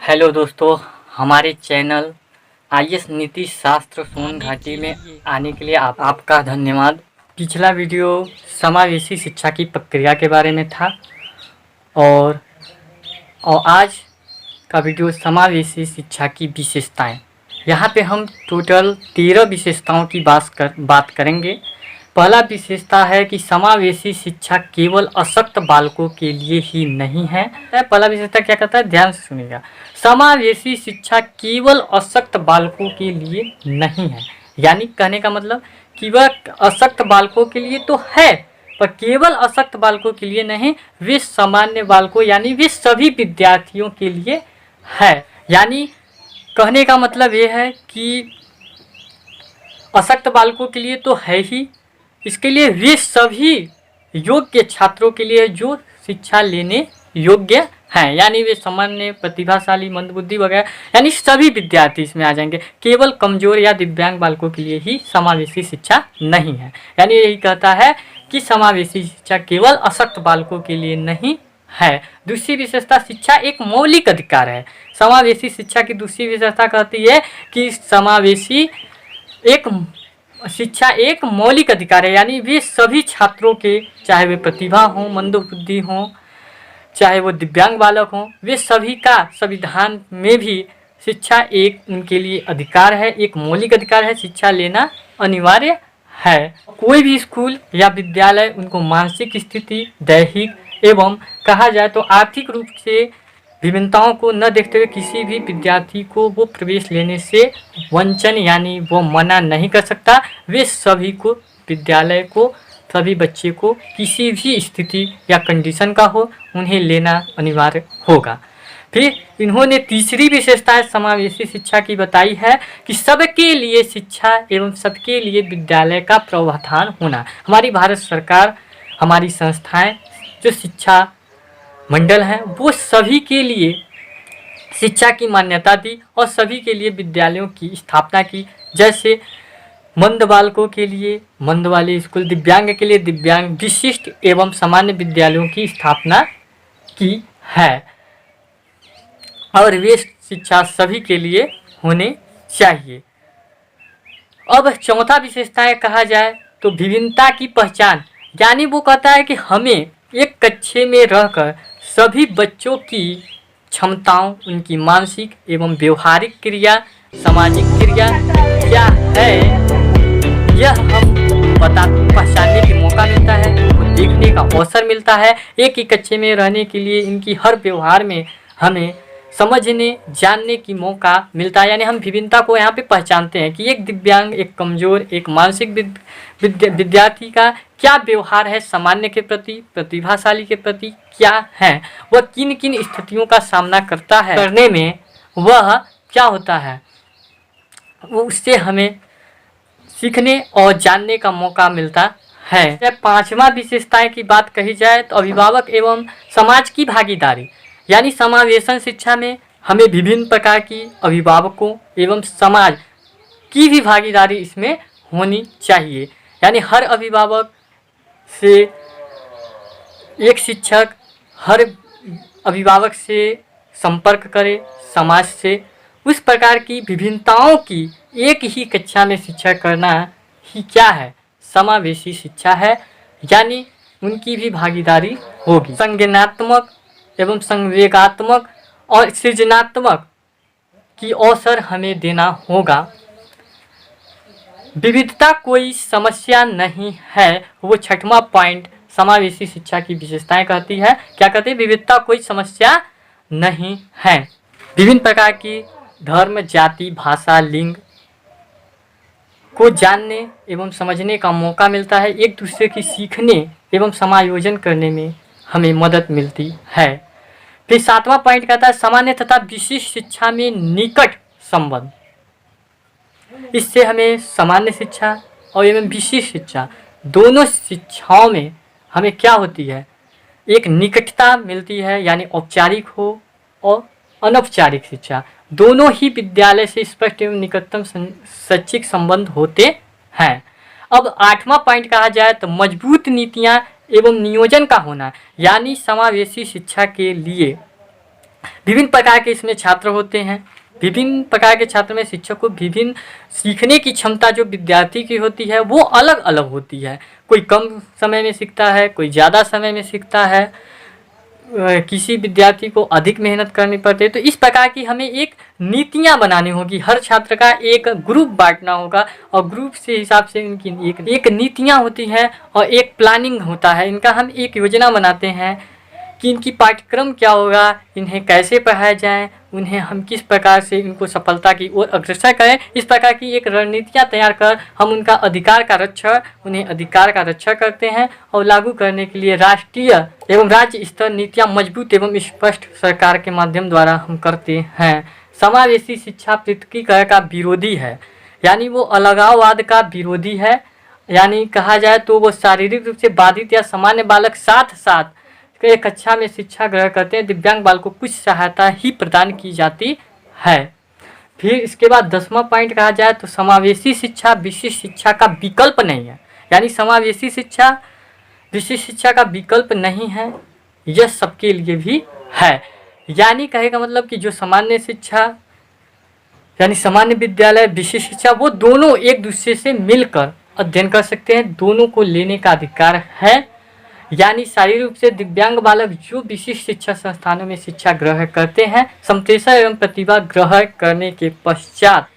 Hello दोस्तों, हमारे channel IAS नीति शास्त्र सोन घाटी में आने के लिए आपका धन्यवाद। पिछला वीडियो समावेशी शिक्षा की प्रक्रिया के बारे में था और आज का वीडियो समावेशी शिक्षा की विशेषताएं। यहाँ पे हम टोटल 13 विशेषताओं की बात करेंगे। पहला विशेषता है कि समावेशी शिक्षा केवल अशक्त बालकों के लिए ही नहीं है। पहला विशेषता क्या कहता है, ध्यान से सुनिएगा। समावेशी शिक्षा केवल अशक्त बालकों के लिए नहीं है, यानी कहने का मतलब कि वह अशक्त बालकों के लिए तो है पर केवल अशक्त बालकों के लिए नहीं, वे सामान्य बालकों यानी वे सभी विद्यार्थियों के लिए है। यानी कहने का मतलब ये है कि अशक्त बालकों के लिए तो है ही, इसके लिए वे सभी योग्य छात्रों के लिए जो शिक्षा लेने योग्य हैं, यानी वे सामान्य प्रतिभाशाली मंदबुद्धि वगैरह यानी सभी विद्यार्थी इसमें आ जाएंगे। केवल कमजोर या दिव्यांग बालकों के लिए ही समावेशी शिक्षा नहीं है। यानी यही कहता है कि समावेशी शिक्षा केवल अशक्त बालकों के लिए नहीं है। दूसरी विशेषता, शिक्षा एक मौलिक अधिकार है। समावेशी शिक्षा की दूसरी विशेषता कहती है कि समावेशी शिक्षा एक मौलिक अधिकार है, यानी वे सभी छात्रों के, चाहे वे प्रतिभा हों, मंदबुद्धि हों, चाहे वो दिव्यांग बालक हों, वे सभी का संविधान में भी शिक्षा एक उनके लिए अधिकार है, एक मौलिक अधिकार है। शिक्षा लेना अनिवार्य है। कोई भी स्कूल या विद्यालय उनको मानसिक स्थिति, दैहिक एवं कहा जाए तो आर्थिक रूप से विभिन्नताओं को न देखते हुए किसी भी विद्यार्थी को वो प्रवेश लेने से वंचन यानी वो मना नहीं कर सकता। वे सभी को, विद्यालय को, सभी बच्चे को किसी भी स्थिति या कंडीशन का हो, उन्हें लेना अनिवार्य होगा। फिर इन्होंने तीसरी विशेषता समावेशी शिक्षा की बताई है कि सबके लिए शिक्षा एवं सबके लिए विद्यालय का प्रावधान होना। हमारी भारत सरकार, हमारी संस्थाएं जो शिक्षा मंडल हैं, वो सभी के लिए शिक्षा की मान्यता दी और सभी के लिए विद्यालयों की स्थापना की। जैसे मंद बालकों के लिए मंद वाले स्कूल, दिव्यांग के लिए दिव्यांग, विशिष्ट एवं सामान्य विद्यालयों की स्थापना की है और वे शिक्षा सभी के लिए होने चाहिए। अब चौथा विशेषताएं कहा जाए तो विभिन्नता की पहचान, यानी वो कहता है कि हमें एक कक्षा में रहकर सभी बच्चों की क्षमताओं, उनकी मानसिक एवं व्यवहारिक क्रिया, सामाजिक क्रिया क्या है, यह हम पहचानने का मौका मिलता है, उनको देखने का अवसर मिलता है। एक ही कक्षा में रहने के लिए इनकी हर व्यवहार में हमें समझने, जानने की मौका मिलता है। यानी हम विभिन्नता को यहाँ पे पहचानते हैं कि एक दिव्यांग, एक कमज़ोर, एक मानसिक विद्यार्थी का क्या व्यवहार है, सामान्य के प्रति, प्रतिभाशाली के प्रति क्या है, वह किन किन स्थितियों का सामना करता है, करने में वह क्या होता है, वो उससे हमें सीखने और जानने का मौका मिलता है। पांचवा विशेषताएं की बात कही जाए तो अभिभावक एवं समाज की भागीदारी, यानी समावेशन शिक्षा में हमें विभिन्न प्रकार की अभिभावकों एवं समाज की भी भागीदारी इसमें होनी चाहिए। यानी हर अभिभावक से एक शिक्षक हर अभिभावक से संपर्क करे, समाज से उस प्रकार की विभिन्नताओं की एक ही कक्षा में शिक्षा करना ही क्या है, समावेशी शिक्षा है। यानी उनकी भी भागीदारी होगी। संज्ञानात्मक एवं संवेगात्मक और सृजनात्मक की अवसर हमें देना होगा। विविधता कोई समस्या नहीं है, वो छठवां पॉइंट समावेशी शिक्षा की विशेषताएं कहती है। क्या कहती है, विविधता कोई समस्या नहीं है। विभिन्न प्रकार की धर्म, जाति, भाषा, लिंग को जानने एवं समझने का मौका मिलता है। एक दूसरे की सीखने एवं समायोजन करने में हमें मदद मिलती है। फिर सातवां पॉइंट कहता है सामान्य तथा विशिष्ट शिक्षा में निकट संबंध। इससे हमें सामान्य शिक्षा और एवं विशिष्ट शिक्षा दोनों शिक्षाओं में हमें क्या होती है, एक निकटता मिलती है। यानी औपचारिक हो और अनौपचारिक शिक्षा दोनों ही विद्यालय से स्पष्ट एवं निकटतम शैक्षिक संबंध होते हैं। अब आठवां पॉइंट कहा जाए तो मजबूत नीतियाँ एवं नियोजन का होना, यानी समावेशी शिक्षा के लिए विभिन्न प्रकार के इसमें छात्र होते हैं। विभिन्न प्रकार के छात्र में शिक्षक को विभिन्न सीखने की क्षमता जो विद्यार्थी की होती है वो अलग अलग होती है। कोई कम समय में सीखता है, कोई ज़्यादा समय में सीखता है, किसी विद्यार्थी को अधिक मेहनत करनी पड़ती है। तो इस प्रकार की हमें एक नीतियाँ बनानी होगी। हर छात्र का एक ग्रुप बांटना होगा और ग्रुप से हिसाब से इनकी एक नीतियाँ होती हैं और एक प्लानिंग होता है। इनका हम एक योजना बनाते हैं कि इनकी पाठ्यक्रम क्या होगा, इन्हें कैसे पढ़ाया जाए, उन्हें हम किस प्रकार से इनको सफलता की ओर अग्रसर करें। इस प्रकार की एक रणनीतियाँ तैयार कर हम उनका उन्हें अधिकार का रक्षा करते हैं और लागू करने के लिए राष्ट्रीय एवं राज्य स्तर नीतियाँ मजबूत एवं स्पष्ट सरकार के माध्यम द्वारा हम करते हैं। समावेशी शिक्षा पृथकीकरण का विरोधी है, यानी वो अलगाववाद का विरोधी है। यानी कहा जाए तो वो शारीरिक रूप से बाधित या सामान्य बालक साथ साथ एक कक्षा में शिक्षा ग्रहण करते हैं। दिव्यांग बालक को कुछ सहायता ही प्रदान की जाती है। फिर इसके बाद 10वां पॉइंट कहा जाए तो समावेशी शिक्षा विशिष्ट शिक्षा का विकल्प नहीं है। यानी समावेशी शिक्षा विशिष्ट शिक्षा का विकल्प नहीं है, यह सबके लिए भी है। यानी कहे का मतलब कि जो सामान्य शिक्षा यानी सामान्य विद्यालय, विशिष्ट शिक्षा, वो दोनों एक दूसरे से मिलकर अध्ययन कर सकते हैं, दोनों को लेने का अधिकार है। यानी शारीरिक रूप से दिव्यांग बालक जो विशिष्ट शिक्षा संस्थानों में शिक्षा ग्रहण करते हैं, समतेशा एवं प्रतिभा ग्रहण करने के पश्चात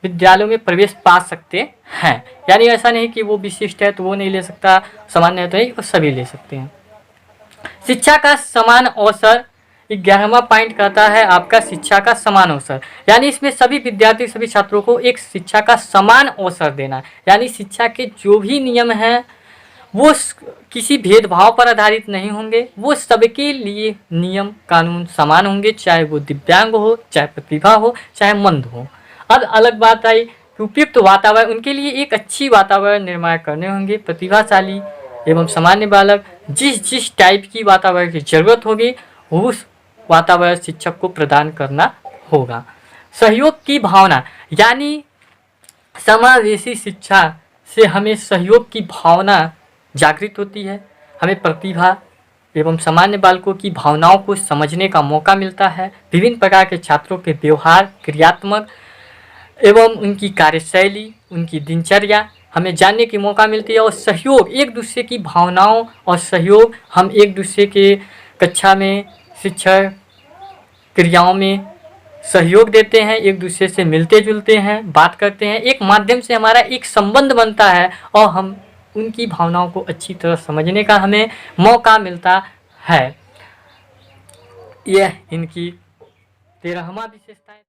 विद्यालयों में प्रवेश पा सकते हैं। यानी ऐसा नहीं कि वो विशिष्ट है तो वो नहीं ले सकता, सामान्य है तो नहीं, वो सभी ले सकते हैं। शिक्षा का समान अवसर 11वां पॉइंट कहता है आपका शिक्षा का समान अवसर। यानी इसमें सभी विद्यार्थी, सभी छात्रों को एक शिक्षा का समान अवसर देना। यानी शिक्षा के जो भी नियम हैं वो किसी भेदभाव पर आधारित नहीं होंगे, वो सबके लिए नियम कानून समान होंगे, चाहे वो दिव्यांग हो, चाहे प्रतिभा हो, चाहे मंद हो। अब अलग बात आई कि उपयुक्त वातावरण, उनके लिए एक अच्छी वातावरण निर्माण करने होंगे। प्रतिभाशाली एवं सामान्य बालक जिस टाइप की वातावरण की जरूरत होगी उस वातावरण शिक्षक को प्रदान करना होगा। सहयोग की भावना, यानी समावेशी शिक्षा से हमें सहयोग की भावना जागृत होती है। हमें प्रतिभा एवं सामान्य बालकों की भावनाओं को समझने का मौका मिलता है। विभिन्न प्रकार के छात्रों के व्यवहार, क्रियात्मक एवं उनकी कार्यशैली, उनकी दिनचर्या हमें जानने की मौका मिलती है। और सहयोग, एक दूसरे की भावनाओं और सहयोग, हम एक दूसरे के कक्षा में शिक्षा क्रियाओं में सहयोग देते हैं, एक दूसरे से मिलते जुलते हैं, बात करते हैं, एक माध्यम से हमारा एक संबंध बनता है और हम उनकी भावनाओं को अच्छी तरह समझने का हमें मौका मिलता है। यह इनकी 13वां विशेषता है।